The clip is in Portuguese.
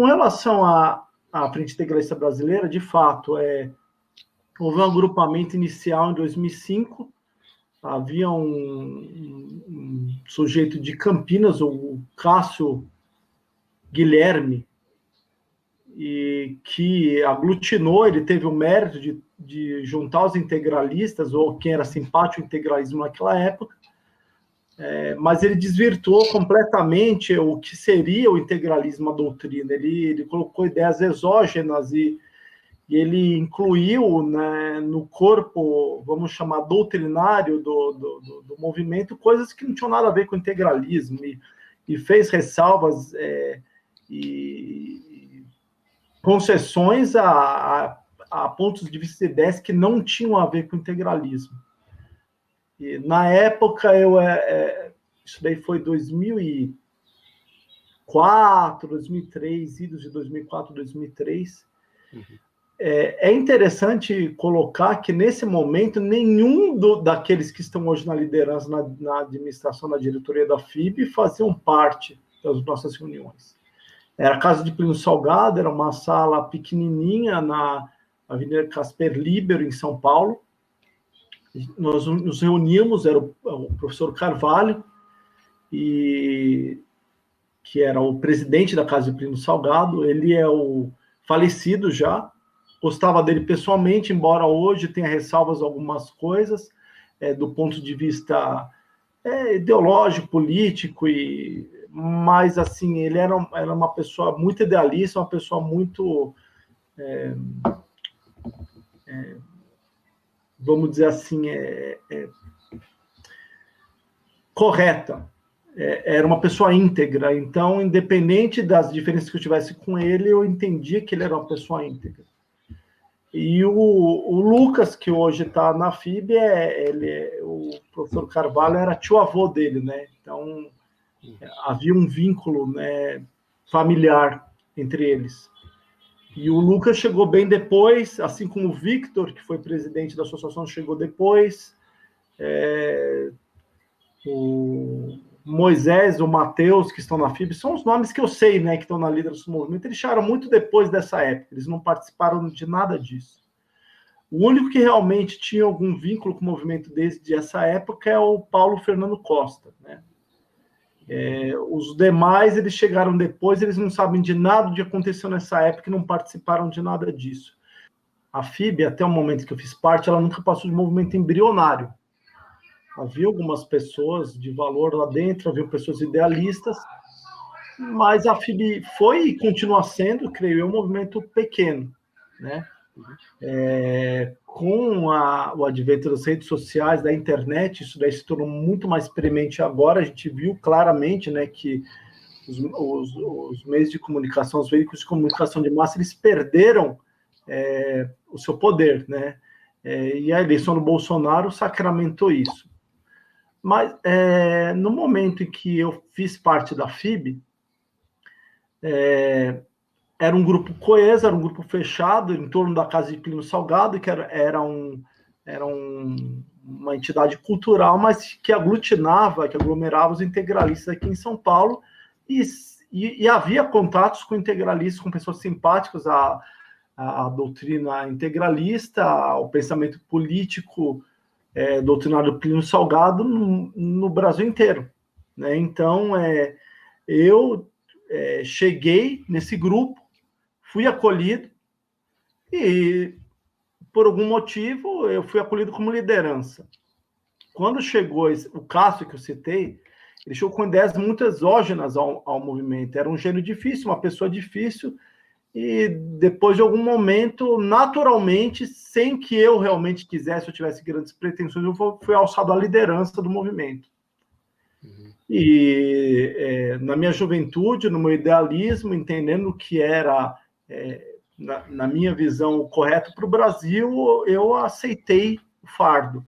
com relação à Frente Integralista Brasileira, de fato, houve um agrupamento inicial em 2005. Havia um sujeito de Campinas, o Cássio Guilherme, e que aglutinou, ele teve o mérito de juntar os integralistas, ou quem era simpático ao integralismo naquela época, mas ele desvirtuou completamente o que seria o integralismo, a doutrina. Ele colocou ideias exógenas e ele incluiu, né, no corpo, vamos chamar, doutrinário do movimento, coisas que não tinham nada a ver com integralismo, e fez ressalvas e concessões a pontos de vista e ideias que não tinham a ver com integralismo. E, na época, isso daí foi 2004, 2003, idos de 2004, 2003. Uhum. É interessante colocar que, nesse momento, nenhum daqueles que estão hoje na liderança, na administração, na diretoria da FIB, faziam parte das nossas reuniões. Era a casa de Plínio Salgado, era uma sala pequenininha na Avenida Casper Libero, em São Paulo. Nós nos reuníamos, era o professor Carvalho, que era o presidente da casa de Plínio Salgado. Ele é o falecido já. Gostava dele pessoalmente, embora hoje tenha ressalvas algumas coisas, do ponto de vista ideológico, político, mas assim, ele era uma pessoa muito idealista, uma pessoa muito, vamos dizer assim, correta. Era uma pessoa íntegra, então, independente das diferenças que eu tivesse com ele, eu entendia que ele era uma pessoa íntegra. E o Lucas, que hoje está na FIB, o professor Carvalho era tio-avô dele, né? Então, havia um vínculo, né, familiar entre eles. E o Lucas chegou bem depois, assim como o Victor, que foi presidente da associação, chegou depois. O Moisés, o Matheus, que estão na FIB, são os nomes que eu sei, né, que estão na liderança do movimento. Eles chegaram muito depois dessa época, eles não participaram de nada disso. O único que realmente tinha algum vínculo com o movimento desde essa época é o Paulo Fernando Costa, né? Os demais, eles chegaram depois, eles não sabem de nada do que aconteceu nessa época e não participaram de nada disso. A FIB, até o momento que eu fiz parte, ela nunca passou de movimento embrionário. Havia algumas pessoas de valor lá dentro, havia pessoas idealistas, mas a FIB foi e continua sendo, creio eu, um movimento pequeno, né? Com o advento das redes sociais, da internet, isso daí se tornou muito mais premente agora. A gente viu claramente, né, que os meios de comunicação, os veículos de comunicação de massa, eles perderam o seu poder, né? E a eleição do Bolsonaro sacramentou isso. Mas, no momento em que eu fiz parte da FIB, era um grupo coeso, era um grupo fechado, em torno da casa de Plínio Salgado, que era uma entidade cultural, mas que aglutinava, que aglomerava os integralistas aqui em São Paulo, e havia contatos com integralistas, com pessoas simpáticas à doutrina integralista, ao pensamento político doutrinário do Plínio Salgado no Brasil inteiro, né? Então, eu cheguei nesse grupo, fui acolhido e, por algum motivo, eu fui acolhido como liderança. Quando chegou o Cássio, que eu citei, ele chegou com ideias muito exógenas ao movimento. Era um gênio difícil, uma pessoa difícil, e depois de algum momento, naturalmente, sem que eu realmente quisesse, eu tivesse grandes pretensões, eu fui alçado à liderança do movimento. Uhum. E na minha juventude, no meu idealismo, entendendo que era, na minha visão, o correto para o Brasil, eu aceitei o fardo.